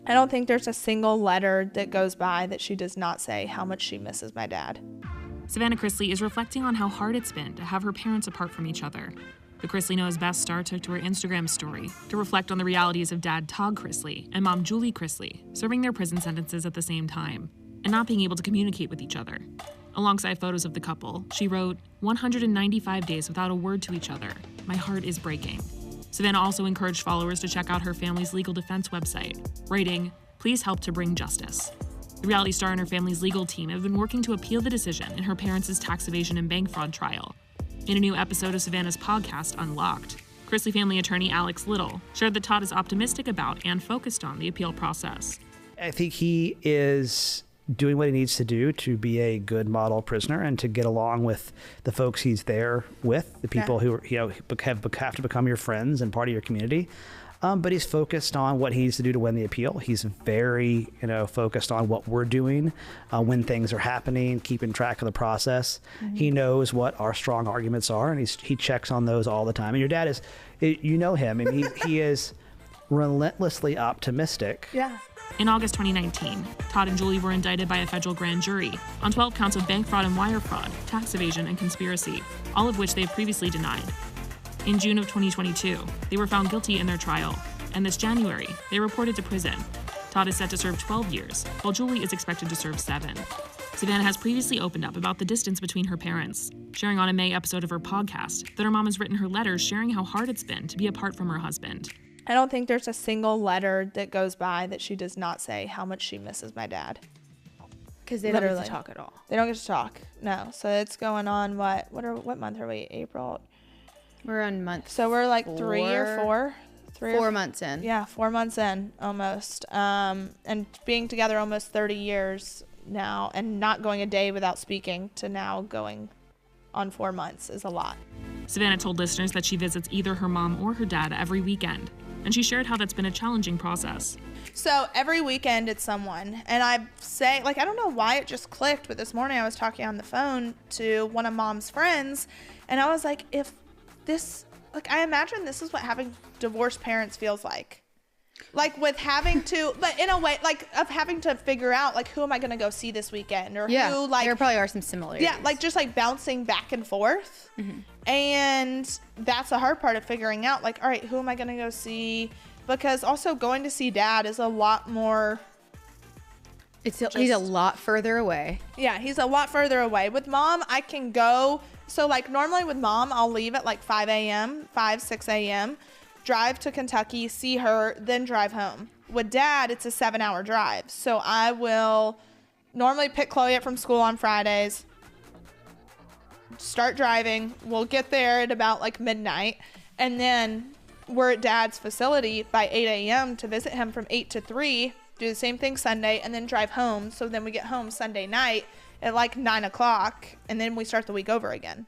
I don't think there's a single letter that goes by that she does not say how much she misses my dad. Savannah Chrisley is reflecting on how hard it's been to have her parents apart from each other. The Chrisley Knows Best star took to her Instagram story to reflect on the realities of dad Todd Chrisley and mom Julie Chrisley serving their prison sentences at the same time and not being able to communicate with each other. Alongside photos of the couple, she wrote, 195 days without a word to each other. My heart is breaking. Savannah also encouraged followers to check out her family's legal defense website, writing, please help to bring justice. The reality star and her family's legal team have been working to appeal the decision in her parents' tax evasion and bank fraud trial. In a new episode of Savannah's podcast, Unlocked, Chrisley family attorney Alex Little shared that Todd is optimistic about and focused on the appeal process. I think he is doing what he needs to do to be a good model prisoner and to get along with the folks he's there with, the people who have to become your friends and part of your community. But he's focused on what he needs to do to win the appeal. He's very, focused on what we're doing when things are happening, keeping track of the process. Mm-hmm. He knows what our strong arguments are, and he checks on those all the time. And your dad is, you know him, and he is relentlessly optimistic. Yeah. In August 2019, Todd and Julie were indicted by a federal grand jury on 12 counts of bank fraud and wire fraud, tax evasion, and conspiracy, all of which they had previously denied. In June of 2022, they were found guilty in their trial, and this January, they were reported to prison. Todd is set to serve 12 years, while Julie is expected to serve 7. Savannah has previously opened up about the distance between her parents, sharing on a May episode of her podcast that her mom has written her letters sharing how hard it's been to be apart from her husband. I don't think there's a single letter that goes by that she does not say how much she misses my dad. Because they don't get to talk at all. They don't get to talk, no. So it's going on, what month are we? April? We're on month. So we're like 3 or 4? 4 months in. Yeah, 4 months in, almost. And being together almost 30 years now and not going a day without speaking to now going on 4 months is a lot. Savannah told listeners that she visits either her mom or her dad every weekend, and she shared how that's been a challenging process. So every weekend it's someone, and I say, I don't know why it just clicked, but this morning I was talking on the phone to one of mom's friends, and I was like, I imagine this is what having divorced parents feels like. With having to, but in a way, of having to figure out, who am I going to go see this weekend? Or who, there probably are some similarities. Yeah, just bouncing back and forth. Mm-hmm. And that's the hard part of figuring out, all right, who am I going to go see? Because also going to see dad is a lot more. He's a lot further away. Yeah, he's a lot further away. With mom, I can go. So, normally with mom, I'll leave at 5 a.m., 6 a.m., drive to Kentucky, see her, then drive home. With dad, it's a 7-hour drive. So I will normally pick Chloe up from school on Fridays, start driving. We'll get there at about midnight. And then we're at dad's facility by 8 a.m. to visit him from 8 to 3, do the same thing Sunday, and then drive home. So then we get home Sunday night at 9 o'clock, and then we start the week over again.